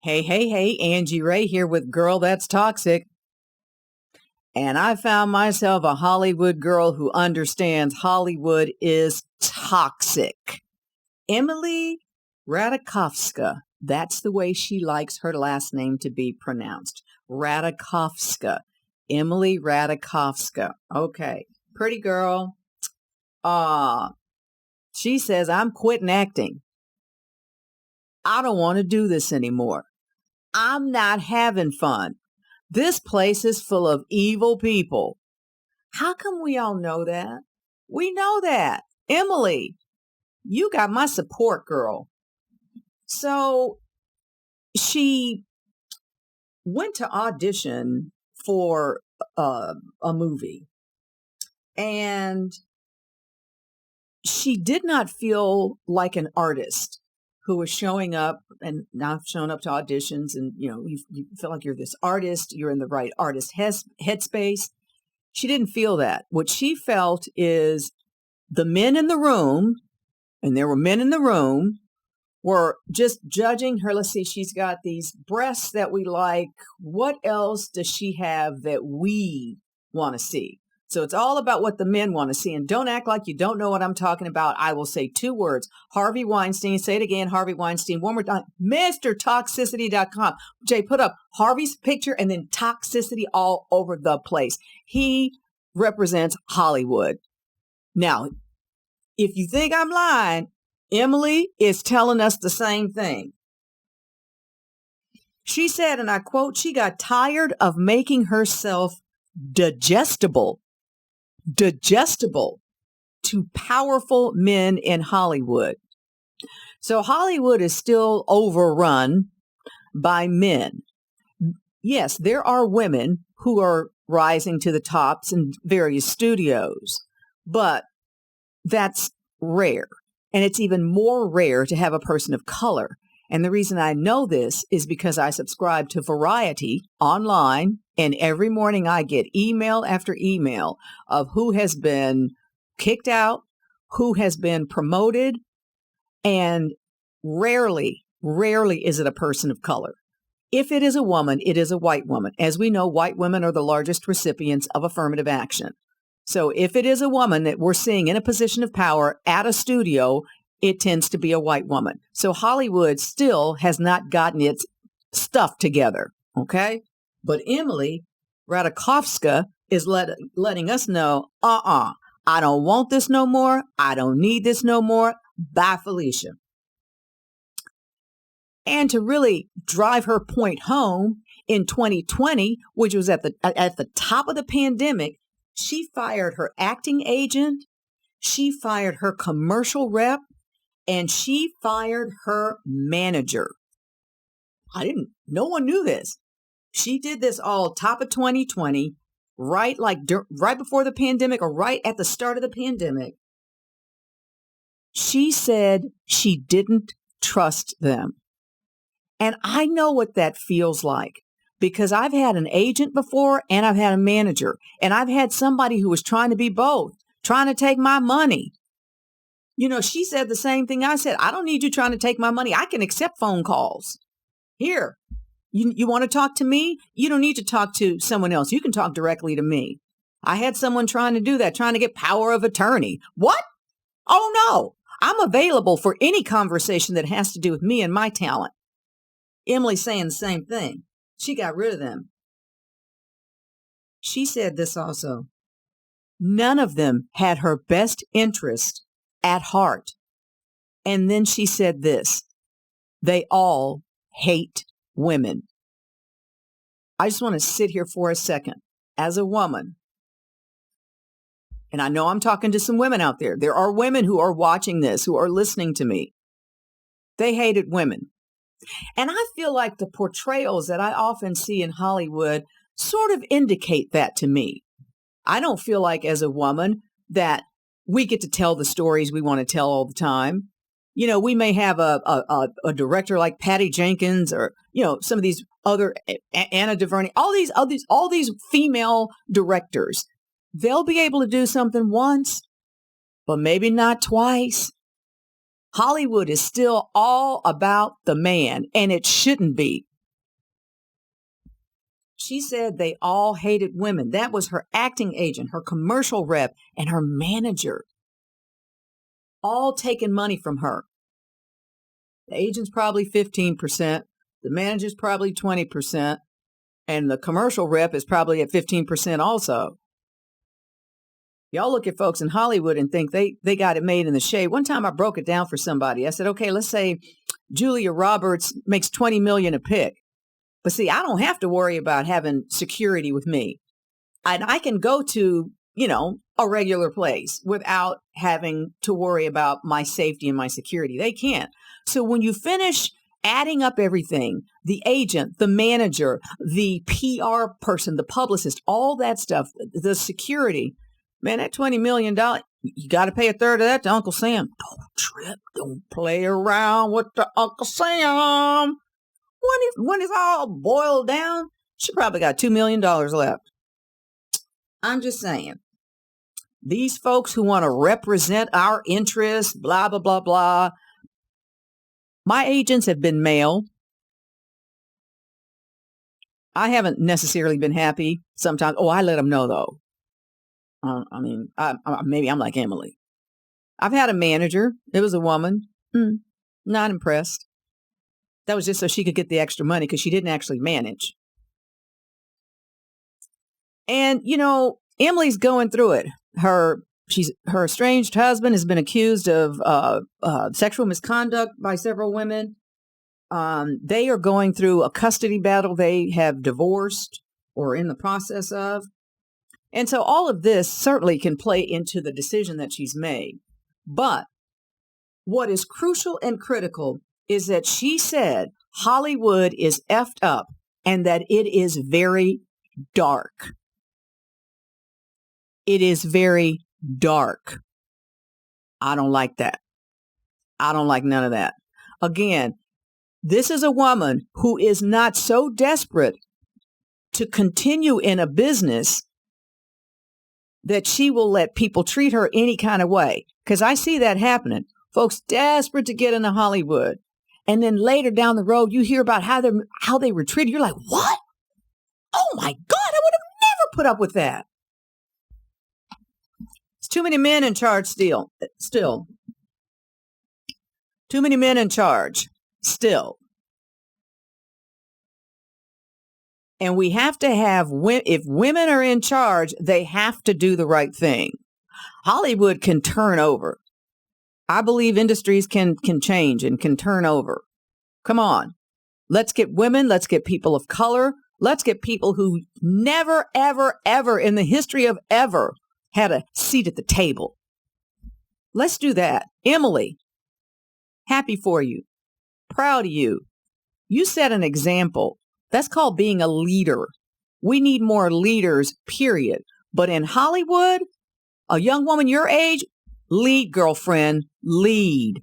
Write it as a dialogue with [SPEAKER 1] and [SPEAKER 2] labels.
[SPEAKER 1] Hey, Angie Rae here with Girl That's Toxic. And I found myself a Hollywood girl who understands Hollywood is toxic. Emily Ratajkowski. That's the way she likes her last name to be pronounced. Ratajkowski. Emily Ratajkowski. Okay. Pretty girl. She says, I'm quitting acting. I don't want to do this anymore. I'm not having fun. This place is full of evil people. How come we all know that? We know that. Emily, you got my support, girl. So she went to audition for a movie, and she did not feel like an artist who was showing up and now showing up to auditions. And, you feel like you're this artist, you're in the right artist headspace. She didn't feel that. What she felt is the men in the room, and there were men in the room, were just judging her. Let's see, she's got these breasts that we like. What else does she have that we want to see? So it's all about what the men want to see. And don't act like you don't know what I'm talking about. I will say two words. Harvey Weinstein. Say it again. Harvey Weinstein. One more time. MrToxicity.com. Jay, put up Harvey's picture and then toxicity all over the place. He represents Hollywood. Now, if you think I'm lying, Emily is telling us the same thing. She said, and I quote, she got tired of making herself digestible to powerful men in Hollywood. So Hollywood is still overrun by men. Yes, there are women who are rising to the tops in various studios, but that's rare. And it's even more rare to have a person of color. And the reason I know this is because I subscribe to Variety online, and every morning I get email after email of who has been kicked out, who has been promoted, and rarely is it a person of color. If it is a woman, it is a white woman. As we know, white women are the largest recipients of affirmative action. So if it is a woman that we're seeing in a position of power at a studio, it tends to be a white woman. So Hollywood still has not gotten its stuff together, okay? But Emily Ratajkowski is letting us know, I don't want this no more. I don't need this no more. Bye, Felicia. And to really drive her point home, in 2020, which was at the top of the pandemic, she fired her acting agent, she fired her commercial rep, and she fired her manager. No one knew this. She did this all top of 2020, right before the pandemic or right at the start of the pandemic. She said she didn't trust them. And I know what that feels like because I've had an agent before and I've had a manager, and I've had somebody who was trying to be both, trying to take my money. She said the same thing I said. I don't need you trying to take my money. I can accept phone calls. Here, you want to talk to me? You don't need to talk to someone else. You can talk directly to me. I had someone trying to do that, trying to get power of attorney. What? Oh, no. I'm available for any conversation that has to do with me and my talent. Emily's saying the same thing. She got rid of them. She said this also. None of them had her best interest at heart. And then she said this, they all hate women. I just want to sit here for a second. As a woman, and I know I'm talking to some women out there. There are women who are watching this, who are listening to me. They hated women. And I feel like the portrayals that I often see in Hollywood sort of indicate that to me. I don't feel like as a woman that we get to tell the stories we want to tell all the time. We may have a director like Patty Jenkins or, some of these other Anna DuVernay, all these female directors. They'll be able to do something once, but maybe not twice. Hollywood is still all about the man, and it shouldn't be. She said they all hated women. That was her acting agent, her commercial rep, and her manager. All taking money from her. The agent's probably 15%. The manager's probably 20%. And the commercial rep is probably at 15% also. Y'all look at folks in Hollywood and think they got it made in the shade. One time I broke it down for somebody. I said, okay, let's say Julia Roberts makes $20 million a pick. But see, I don't have to worry about having security with me. And I can go to, a regular place without having to worry about my safety and my security. They can't. So when you finish adding up everything, the agent, the manager, the PR person, the publicist, all that stuff, the security, man, that $20 million, you got to pay a third of that to Uncle Sam. Don't trip. Don't play around with the Uncle Sam. When it's all boiled down, she probably got $2 million left. I'm just saying. These folks who want to represent our interests, blah, blah, blah, blah. My agents have been male. I haven't necessarily been happy sometimes. Oh, I let them know, though. Maybe I'm like Emily. I've had a manager. It was a woman. Not impressed. That was just so she could get the extra money because she didn't actually manage. And, Emily's going through it. Her estranged husband has been accused of sexual misconduct by several women. They are going through a custody battle they have divorced or in the process of. And so all of this certainly can play into the decision that she's made. But what is crucial and critical is that she said Hollywood is effed up and that it is very dark. It is very dark. I don't like that. I don't like none of that. Again, this is a woman who is not so desperate to continue in a business that she will let people treat her any kind of way. Because I see that happening. Folks desperate to get into Hollywood. And then later down the road, you hear about how they were treated. You're like, what? Oh my God, I would have never put up with that. It's too many men in charge still. Too many men in charge still. And we have to have, if women are in charge, they have to do the right thing. Hollywood can turn over. I believe industries can change and can turn over. Come on. Let's get women. Let's get people of color. Let's get people who never, ever, ever in the history of ever had a seat at the table. Let's do that. Emily, happy for you. Proud of you. You set an example. That's called being a leader. We need more leaders, period. But in Hollywood, a young woman your age, lead, girlfriend, lead.